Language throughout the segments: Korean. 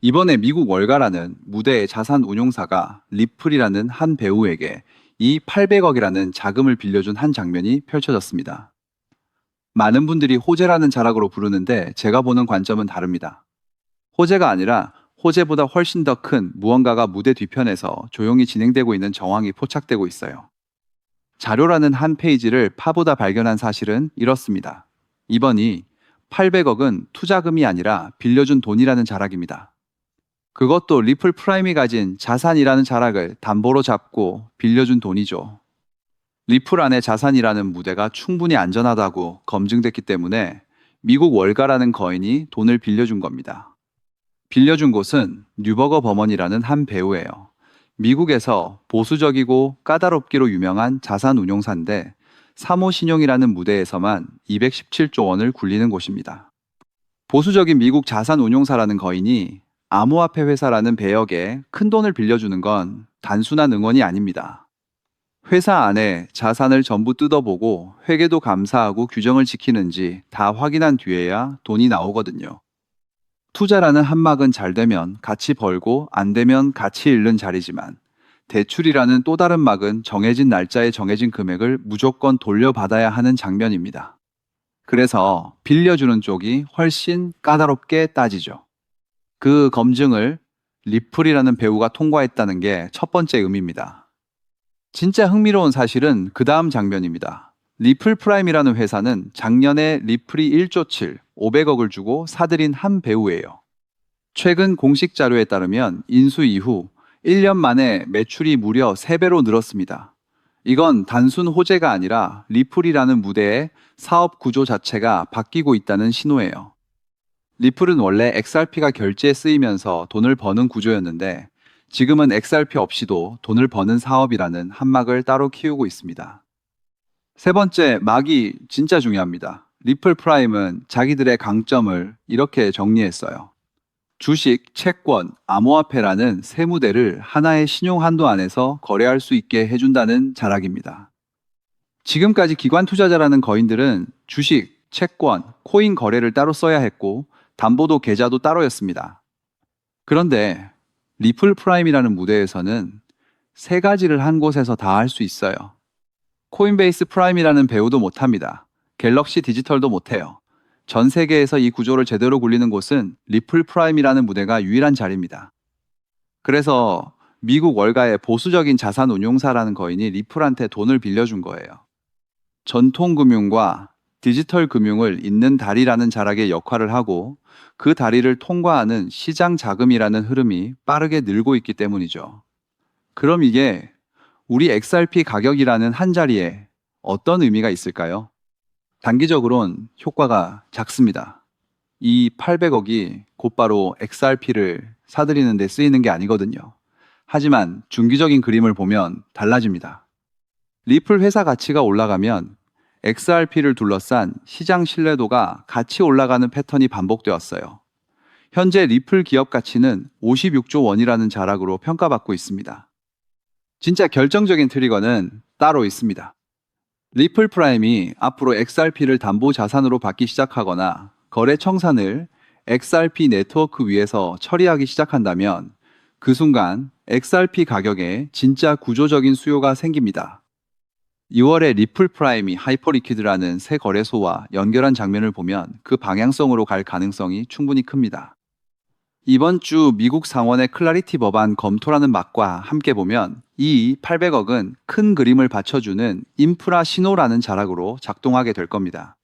이번에 미국 월가라는 무대의 자산 운용사가 리플이라는 한 배우에게 이 800억이라는 자금을 빌려준 한 장면이 펼쳐졌습니다. 많은 분들이 호재라는 자락으로 부르는데 제가 보는 관점은 다릅니다. 호재가 아니라 호재보다 훨씬 더 큰 무언가가 무대 뒤편에서 조용히 진행되고 있는 정황이 포착되고 있어요. 자료라는 한 페이지를 파보다 발견한 사실은 이렇습니다. 이번이 800억은 투자금이 아니라 빌려준 돈이라는 자락입니다. 그것도 리플 프라임이 가진 자산이라는 자락을 담보로 잡고 빌려준 돈이죠. 리플 안의 자산이라는 무대가 충분히 안전하다고 검증됐기 때문에 미국 월가라는 거인이 돈을 빌려준 겁니다. 빌려준 곳은 뉴버거 버먼이라는 한 배우예요. 미국에서 보수적이고 까다롭기로 유명한 자산 운용사인데 사모신용이라는 무대에서만 217조 원을 굴리는 곳입니다. 보수적인 미국 자산 운용사라는 거인이 암호화폐 회사라는 배역에 큰 돈을 빌려주는 건 단순한 응원이 아닙니다. 회사 안에 자산을 전부 뜯어보고 회계도 감사하고 규정을 지키는지 다 확인한 뒤에야 돈이 나오거든요. 투자라는 한막은 잘 되면 같이 벌고 안 되면 같이 잃는 자리지만 대출이라는 또 다른 막은 정해진 날짜에 정해진 금액을 무조건 돌려받아야 하는 장면입니다. 그래서 빌려주는 쪽이 훨씬 까다롭게 따지죠. 그 검증을 리플이라는 배우가 통과했다는 게 첫 번째 의미입니다. 진짜 흥미로운 사실은 그 다음 장면입니다. 리플 프라임이라는 회사는 작년에 리플이 1조 7, 500억을 주고 사들인 한 배우예요. 최근 공식 자료에 따르면 인수 이후 1년 만에 매출이 무려 3배로 늘었습니다. 이건 단순 호재가 아니라 리플이라는 무대의 사업 구조 자체가 바뀌고 있다는 신호예요. 리플은 원래 XRP가 결제에 쓰이면서 돈을 버는 구조였는데 지금은 XRP 없이도 돈을 버는 사업이라는 한막을 따로 키우고 있습니다. 세 번째, 막이 진짜 중요합니다. 리플 프라임은 자기들의 강점을 이렇게 정리했어요. 주식, 채권, 암호화폐라는 세 무대를 하나의 신용 한도 안에서 거래할 수 있게 해준다는 자락입니다. 지금까지 기관 투자자라는 거인들은 주식, 채권, 코인 거래를 따로 써야 했고 담보도 계좌도 따로였습니다. 그런데 리플 프라임이라는 무대에서는 세 가지를 한 곳에서 다 할 수 있어요. 코인베이스 프라임이라는 배우도 못합니다. 갤럭시 디지털도 못해요. 전 세계에서 이 구조를 제대로 굴리는 곳은 리플 프라임이라는 무대가 유일한 자리입니다. 그래서 미국 월가의 보수적인 자산 운용사라는 거인이 리플한테 돈을 빌려준 거예요. 전통 금융과 디지털 금융을 잇는 다리라는 자락의 역할을 하고 그 다리를 통과하는 시장 자금이라는 흐름이 빠르게 늘고 있기 때문이죠. 그럼 이게 우리 XRP 가격이라는 한 자리에 어떤 의미가 있을까요? 단기적으론 효과가 작습니다. 이 800억이 곧바로 XRP를 사들이는 데 쓰이는 게 아니거든요. 하지만 중기적인 그림을 보면 달라집니다. 리플 회사 가치가 올라가면 XRP를 둘러싼 시장 신뢰도가 같이 올라가는 패턴이 반복되었어요. 현재 리플 기업 가치는 56조 원이라는 자락으로 평가받고 있습니다. 진짜 결정적인 트리거는 따로 있습니다. 리플 프라임이 앞으로 XRP를 담보 자산으로 받기 시작하거나 거래 청산을 XRP 네트워크 위에서 처리하기 시작한다면 그 순간 XRP 가격에 진짜 구조적인 수요가 생깁니다. 2월에 리플 프라임이 하이퍼리퀴드라는 새 거래소와 연결한 장면을 보면 그 방향성으로 갈 가능성이 충분히 큽니다. 이번 주 미국 상원의 클라리티 법안 검토라는 막과 함께 보면 이 800억은 큰 그림을 받쳐주는 인프라 신호라는 자락으로 작동하게 될 겁니다.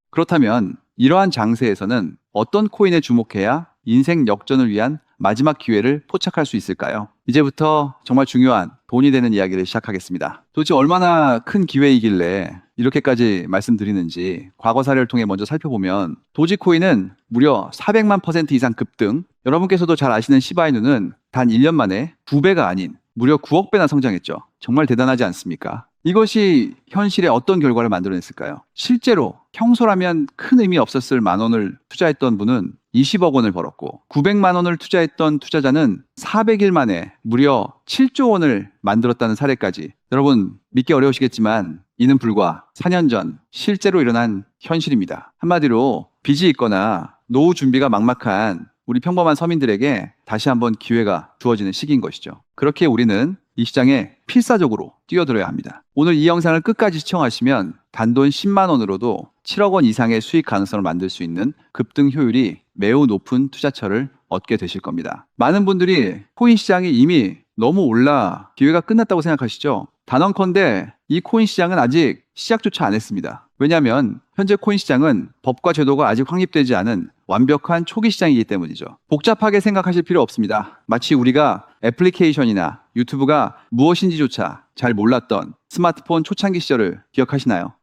그렇다면 이러한 장세에서는 어떤 코인에 주목해야 인생 역전을 위한 마지막 기회를 포착할 수 있을까요? 이제부터 정말 중요한 돈이 되는 이야기를 시작하겠습니다. 도대체 얼마나 큰 기회이길래 이렇게까지 말씀드리는지 과거 사례를 통해 먼저 살펴보면 도지코인은 무려 400만 % 이상 급등, 여러분께서도 잘 아시는 시바이누는 단 1년 만에 2배가 아닌 무려 9억 배나 성장했죠. 정말 대단하지 않습니까? 이것이 현실에 어떤 결과를 만들어냈을까요? 실제로 평소라면 큰 의미 없었을 만 원을 투자했던 분은 20억 원을 벌었고 900만 원을 투자했던 투자자는 400일 만에 무려 7조 원을 만들었다는 사례까지. 여러분 믿기 어려우시겠지만 이는 불과 4년 전 실제로 일어난 현실입니다. 한마디로 빚이 있거나 노후 준비가 막막한 우리 평범한 서민들에게 다시 한번 기회가 주어지는 시기인 것이죠. 그렇게 우리는 이 시장에 필사적으로 뛰어들어야 합니다. 오늘 이 영상을 끝까지 시청하시면 단돈 10만 원으로도 7억 원 이상의 수익 가능성을 만들 수 있는 급등 효율이 매우 높은 투자처를 얻게 되실 겁니다. 많은 분들이 코인 시장이 이미 너무 올라 기회가 끝났다고 생각하시죠? 단언컨대 이 코인 시장은 아직 시작조차 안 했습니다. 왜냐하면 현재 코인 시장은 법과 제도가 아직 확립되지 않은 완벽한 초기 시장이기 때문이죠. 복잡하게 생각하실 필요 없습니다. 마치 우리가 애플리케이션이나 유튜브가 무엇인지조차 잘 몰랐던 스마트폰 초창기 시절을 기억하시나요?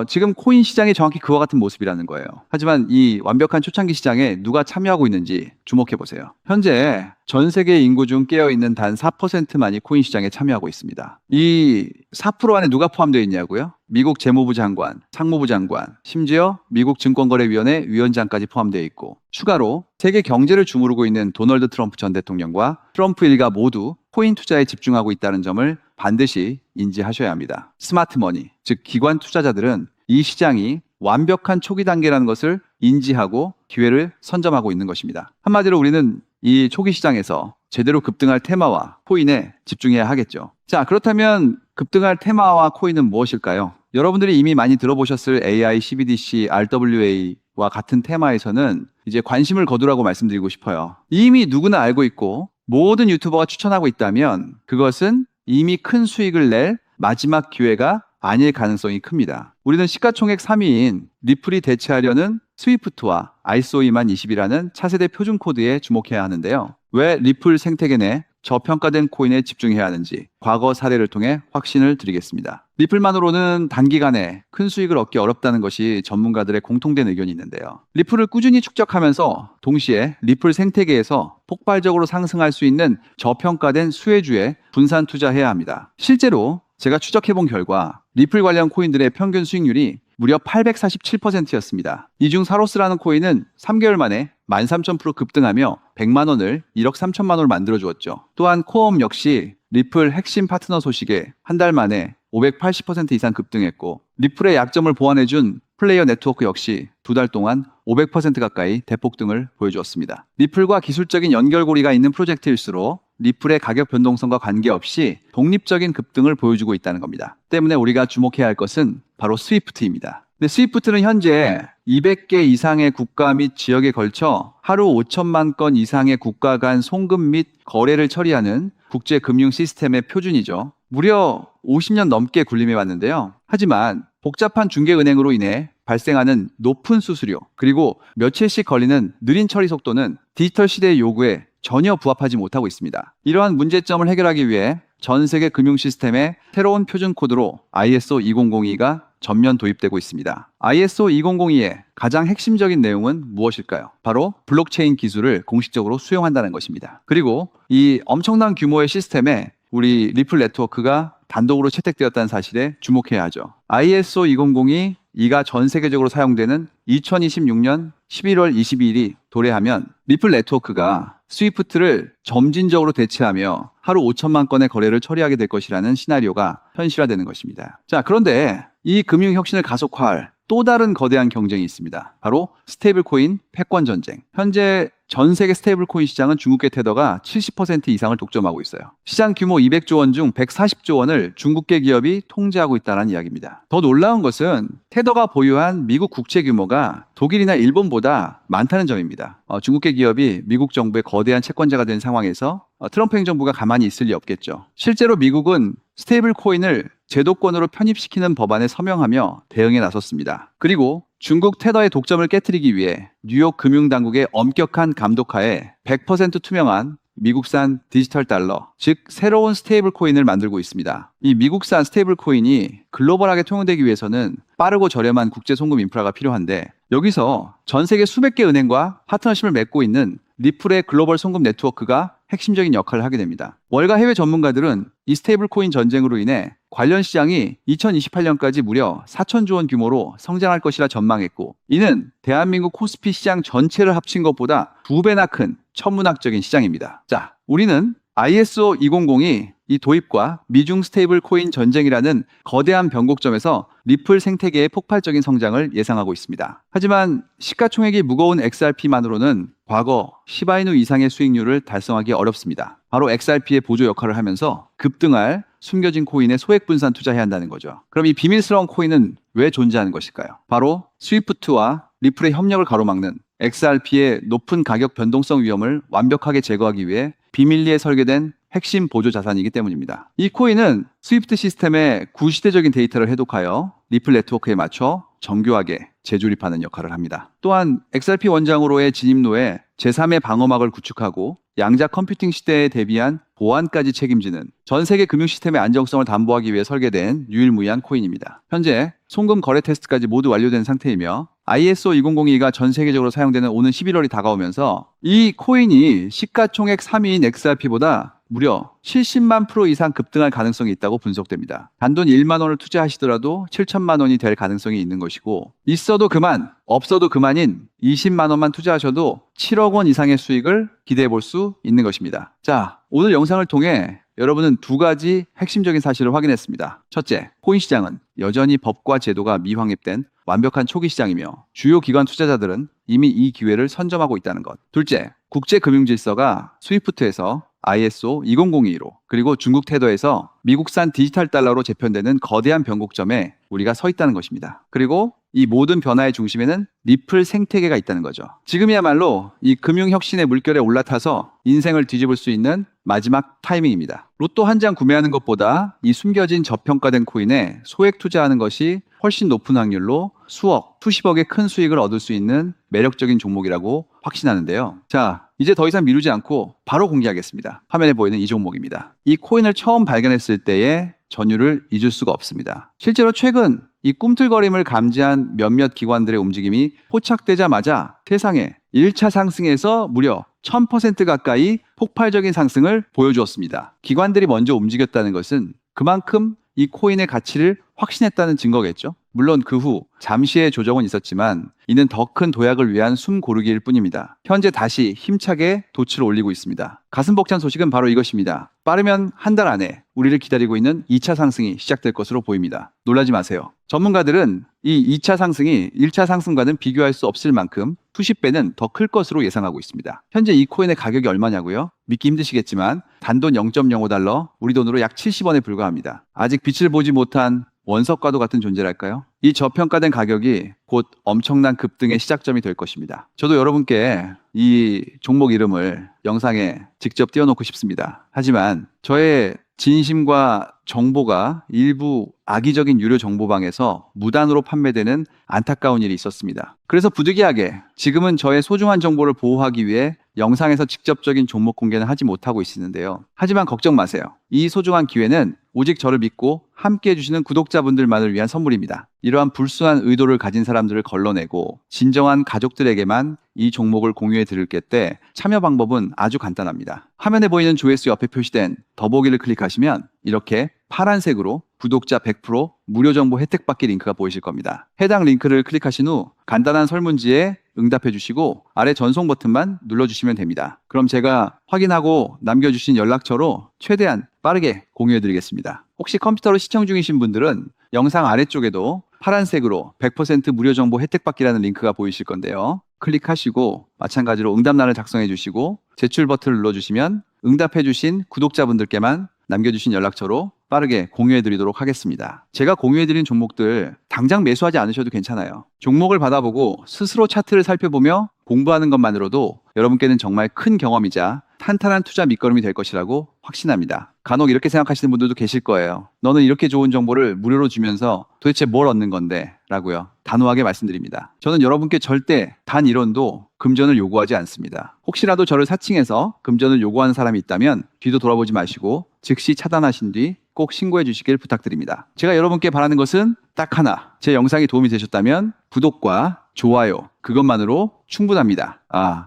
지금 코인 시장이 정확히 그와 같은 모습이라는 거예요. 하지만 이 완벽한 초창기 시장에 누가 참여하고 있는지 주목해 보세요. 현재 전 세계 인구 중 깨어있는 단 4%만이 코인 시장에 참여하고 있습니다. 이 4% 안에 누가 포함되어 있냐고요? 미국 재무부 장관, 상무부 장관, 심지어 미국 증권거래위원회 위원장까지 포함되어 있고, 추가로 세계 경제를 주무르고 있는 도널드 트럼프 전 대통령과 트럼프 일가 모두 코인 투자에 집중하고 있다는 점을 반드시 인지하셔야 합니다. 스마트 머니, 즉 기관 투자자들은 이 시장이 완벽한 초기 단계라는 것을 인지하고 기회를 선점하고 있는 것입니다. 한마디로 우리는 이 초기 시장에서 제대로 급등할 테마와 코인에 집중해야 하겠죠. 자, 그렇다면 급등할 테마와 코인은 무엇일까요? 여러분들이 이미 많이 들어보셨을 AI, CBDC, RWA와 같은 테마에서는 이제 관심을 거두라고 말씀드리고 싶어요. 이미 누구나 알고 있고 모든 유튜버가 추천하고 있다면 그것은 이미 큰 수익을 낼 마지막 기회가 아닐 가능성이 큽니다. 우리는 시가총액 3위인 리플이 대체하려는 스위프트와 ISO 20020이라는 차세대 표준 코드에 주목해야 하는데요. 왜 리플 생태계 내 저평가된 코인에 집중해야 하는지 과거 사례를 통해 확신을 드리겠습니다. 리플만으로는 단기간에 큰 수익을 얻기 어렵다는 것이 전문가들의 공통된 의견이 있는데요. 리플을 꾸준히 축적하면서 동시에 리플 생태계에서 폭발적으로 상승할 수 있는 저평가된 수혜주에 분산 투자해야 합니다. 실제로 제가 추적해본 결과 리플 관련 코인들의 평균 수익률이 무려 847%였습니다. 이 중 사로스라는 코인은 3개월 만에 13,000% 급등하며 100만 원을 1억 3천만 원을 만들어 주었죠. 또한 코엄 역시 리플 핵심 파트너 소식에 한 달 만에 580% 이상 급등했고, 리플의 약점을 보완해준 플레이어 네트워크 역시 두 달 동안 500% 가까이 대폭등을 보여주었습니다. 리플과 기술적인 연결고리가 있는 프로젝트일수록 리플의 가격 변동성과 관계없이 독립적인 급등을 보여주고 있다는 겁니다. 때문에 우리가 주목해야 할 것은 바로 스위프트입니다. 근데 스위프트는 현재 200개 이상의 국가 및 지역에 걸쳐 하루 5천만 건 이상의 국가 간 송금 및 거래를 처리하는 국제 금융 시스템의 표준이죠. 무려 50년 넘게 군림해 왔는데요. 하지만 복잡한 중개은행으로 인해 발생하는 높은 수수료, 그리고 며칠씩 걸리는 느린 처리 속도는 디지털 시대의 요구에 전혀 부합하지 못하고 있습니다. 이러한 문제점을 해결하기 위해 전 세계 금융 시스템에 새로운 표준 코드로 ISO 2002가 전면 도입되고 있습니다. ISO 2002의 가장 핵심적인 내용은 무엇일까요? 바로 블록체인 기술을 공식적으로 수용한다는 것입니다. 그리고 이 엄청난 규모의 시스템에 우리 리플 네트워크가 단독으로 채택되었다는 사실에 주목해야 하죠. ISO 2002가 전 세계적으로 사용되는 2026년 11월 22일이 도래하면 리플 네트워크가 스위프트를 점진적으로 대체하며 하루 5천만 건의 거래를 처리하게 될 것이라는 시나리오가 현실화되는 것입니다. 자, 그런데 이 금융 혁신을 가속화할 또 다른 거대한 경쟁이 있습니다. 바로 스테이블 코인 패권 전쟁. 현재 전 세계 스테이블 코인 시장은 중국계 테더가 70% 이상을 독점하고 있어요. 시장 규모 200조 원 중 140조 원을 중국계 기업이 통제하고 있다는 이야기입니다. 더 놀라운 것은 테더가 보유한 미국 국채 규모가 독일이나 일본보다 많다는 점입니다. 중국계 기업이 미국 정부의 거대한 채권자가 된 상황에서 트럼프 행정부가 가만히 있을 리 없겠죠. 실제로 미국은 스테이블 코인을 제도권으로 편입시키는 법안에 서명하며 대응에 나섰습니다. 그리고 중국 테더의 독점을 깨트리기 위해 뉴욕 금융당국의 엄격한 감독하에 100% 투명한 미국산 디지털 달러, 즉 새로운 스테이블 코인을 만들고 있습니다. 이 미국산 스테이블 코인이 글로벌하게 통용되기 위해서는 빠르고 저렴한 국제 송금 인프라가 필요한데, 여기서 전 세계 수백 개 은행과 파트너십을 맺고 있는 리플의 글로벌 송금 네트워크가 핵심적인 역할을 하게 됩니다. 월가 해외 전문가들은 이 스테이블 코인 전쟁으로 인해 관련 시장이 2028년까지 무려 4천조 원 규모로 성장할 것이라 전망했고, 이는 대한민국 코스피 시장 전체를 합친 것보다 2배나 큰 천문학적인 시장입니다. 자, 우리는 ISO 2002 이 도입과 미중 스테이블 코인 전쟁이라는 거대한 변곡점에서 리플 생태계의 폭발적인 성장을 예상하고 있습니다. 하지만 시가총액이 무거운 XRP만으로는 과거 시바이누 이상의 수익률을 달성하기 어렵습니다. 바로 XRP의 보조 역할을 하면서 급등할 숨겨진 코인에 소액 분산 투자해야 한다는 거죠. 그럼 이 비밀스러운 코인은 왜 존재하는 것일까요? 바로 스위프트와 리플의 협력을 가로막는 XRP의 높은 가격 변동성 위험을 완벽하게 제거하기 위해 비밀리에 설계된 핵심 보조 자산이기 때문입니다. 이 코인은 스위프트 시스템의 구시대적인 데이터를 해독하여 리플 네트워크에 맞춰 정교하게 재조립하는 역할을 합니다. 또한 XRP 원장으로의 진입로에 제3의 방어막을 구축하고 양자 컴퓨팅 시대에 대비한 보안까지 책임지는 전 세계 금융 시스템의 안정성을 담보하기 위해 설계된 유일무이한 코인입니다. 현재 송금 거래 테스트까지 모두 완료된 상태이며 ISO 2002가 전 세계적으로 사용되는 오는 11월이 다가오면서 이 코인이 시가총액 3위인 XRP보다 무려 70만 프로 이상 급등할 가능성이 있다고 분석됩니다. 단돈 1만 원을 투자하시더라도 7천만 원이 될 가능성이 있는 것이고 있어도 그만, 없어도 그만인 20만 원만 투자하셔도 7억 원 이상의 수익을 기대해 볼 수 있는 것입니다. 자, 오늘 영상을 통해 여러분은 두 가지 핵심적인 사실을 확인했습니다. 첫째, 코인 시장은 여전히 법과 제도가 미확립된 완벽한 초기 시장이며 주요 기관 투자자들은 이미 이 기회를 선점하고 있다는 것. 둘째, 국제 금융 질서가 스위프트에서 ISO 2002로 그리고 중국 테더에서 미국산 디지털 달러로 재편되는 거대한 변곡점에 우리가 서 있다는 것입니다. 그리고 이 모든 변화의 중심에는 리플 생태계가 있다는 거죠. 지금이야말로 이 금융혁신의 물결에 올라타서 인생을 뒤집을 수 있는 마지막 타이밍입니다. 로또 한 장 구매하는 것보다 이 숨겨진 저평가된 코인에 소액 투자하는 것이 훨씬 높은 확률로 수억, 수십억의 큰 수익을 얻을 수 있는 매력적인 종목이라고 확신하는데요. 자, 이제 더 이상 미루지 않고 바로 공개하겠습니다. 화면에 보이는 이 종목입니다. 이 코인을 처음 발견했을 때의 전율을 잊을 수가 없습니다. 실제로 최근 이 꿈틀거림을 감지한 몇몇 기관들의 움직임이 포착되자마자 세상에 1차 상승에서 무려 1000% 가까이 폭발적인 상승을 보여주었습니다. 기관들이 먼저 움직였다는 것은 그만큼 이 코인의 가치를 확신했다는 증거겠죠. 물론 그 후 잠시의 조정은 있었지만 이는 더 큰 도약을 위한 숨 고르기일 뿐입니다. 현재 다시 힘차게 도치를 올리고 있습니다. 가슴 벅찬 소식은 바로 이것입니다. 빠르면 한 달 안에 우리를 기다리고 있는 2차 상승이 시작될 것으로 보입니다. 놀라지 마세요. 전문가들은 이 2차 상승이 1차 상승과는 비교할 수 없을 만큼 수십 배는 더 클 것으로 예상하고 있습니다. 현재 이 코인의 가격이 얼마냐고요? 믿기 힘드시겠지만 단돈 0.05달러, 우리 돈으로 약 70원에 불과합니다. 아직 빛을 보지 못한 원석과도 같은 존재랄까요? 이 저평가된 가격이 곧 엄청난 급등의 시작점이 될 것입니다. 저도 여러분께 이 종목 이름을 영상에 직접 띄워놓고 싶습니다. 하지만 저의 진심과 정보가 일부 악의적인 유료 정보방에서 무단으로 판매되는 안타까운 일이 있었습니다. 그래서 부득이하게 지금은 저의 소중한 정보를 보호하기 위해 영상에서 직접적인 종목 공개는 하지 못하고 있는데요. 하지만 걱정 마세요. 이 소중한 기회는 오직 저를 믿고 함께 해주시는 구독자분들만을 위한 선물입니다. 이러한 불순한 의도를 가진 사람들을 걸러내고 진정한 가족들에게만 이 종목을 공유해 드릴게 때 참여 방법은 아주 간단합니다. 화면에 보이는 조회수 옆에 표시된 더보기를 클릭하시면 이렇게 파란색으로 구독자 100% 무료 정보 혜택 받기 링크가 보이실 겁니다. 해당 링크를 클릭하신 후 간단한 설문지에 응답해 주시고 아래 전송 버튼만 눌러주시면 됩니다. 그럼 제가 확인하고 남겨주신 연락처로 최대한 빠르게 공유해 드리겠습니다. 혹시 컴퓨터로 시청 중이신 분들은 영상 아래쪽에도 파란색으로 100% 무료 정보 혜택 받기라는 링크가 보이실 건데요. 클릭하시고 마찬가지로 응답란을 작성해 주시고 제출 버튼을 눌러주시면 응답해 주신 구독자분들께만 남겨주신 연락처로 빠르게 공유해 드리도록 하겠습니다. 제가 공유해 드린 종목들 당장 매수하지 않으셔도 괜찮아요. 종목을 받아보고 스스로 차트를 살펴보며 공부하는 것만으로도 여러분께는 정말 큰 경험이자 탄탄한 투자 밑거름이 될 것이라고 확신합니다. 간혹 이렇게 생각하시는 분들도 계실 거예요. 너는 이렇게 좋은 정보를 무료로 주면서 도대체 뭘 얻는 건데? 라고요. 단호하게 말씀드립니다. 저는 여러분께 절대 단 1원도 금전을 요구하지 않습니다. 혹시라도 저를 사칭해서 금전을 요구하는 사람이 있다면 뒤도 돌아보지 마시고 즉시 차단하신 뒤 꼭 신고해 주시길 부탁드립니다. 제가 여러분께 바라는 것은 딱 하나. 제 영상이 도움이 되셨다면 구독과 좋아요 그것만으로 충분합니다.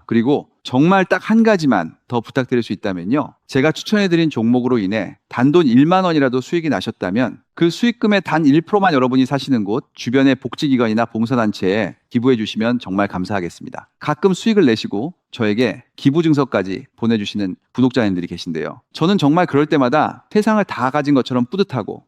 그리고 정말 딱 한 가지만 더 부탁드릴 수 있다면요. 제가 추천해드린 종목으로 인해 단돈 1만 원이라도 수익이 나셨다면 그 수익금의 단 1%만 여러분이 사시는 곳 주변의 복지기관이나 봉사단체에 기부해 주시면 정말 감사하겠습니다. 가끔 수익을 내시고 저에게 기부 증서까지 보내주시는 구독자님들이 계신데요. 저는 정말 그럴 때마다 세상을 다 가진 것처럼 뿌듯하고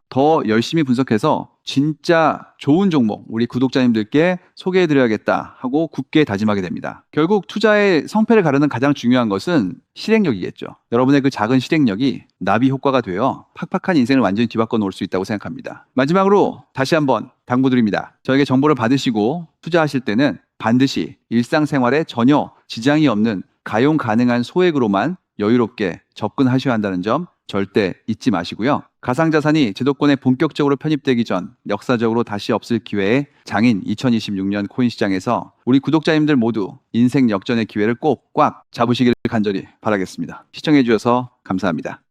더 열심히 분석해서 진짜 좋은 종목 우리 구독자님들께 소개해드려야겠다 하고 굳게 다짐하게 됩니다. 결국 투자의 성패를 가르는 가장 중요한 것은 실행력이겠죠. 여러분의 그 작은 실행력이 나비 효과가 되어 팍팍한 인생을 완전히 뒤바꿔 놓을 수 있다고 생각합니다. 마지막으로 다시 한번 당부드립니다. 저에게 정보를 받으시고 투자하실 때는 반드시 일상생활에 전혀 지장이 없는 가용 가능한 소액으로만 여유롭게 접근하셔야 한다는 점 절대 잊지 마시고요. 가상자산이 제도권에 본격적으로 편입되기 전 역사적으로 다시 없을 기회에 장인 2026년 코인 시장에서 우리 구독자님들 모두 인생 역전의 기회를 꼭 꽉 잡으시기를 간절히 바라겠습니다. 시청해 주셔서 감사합니다.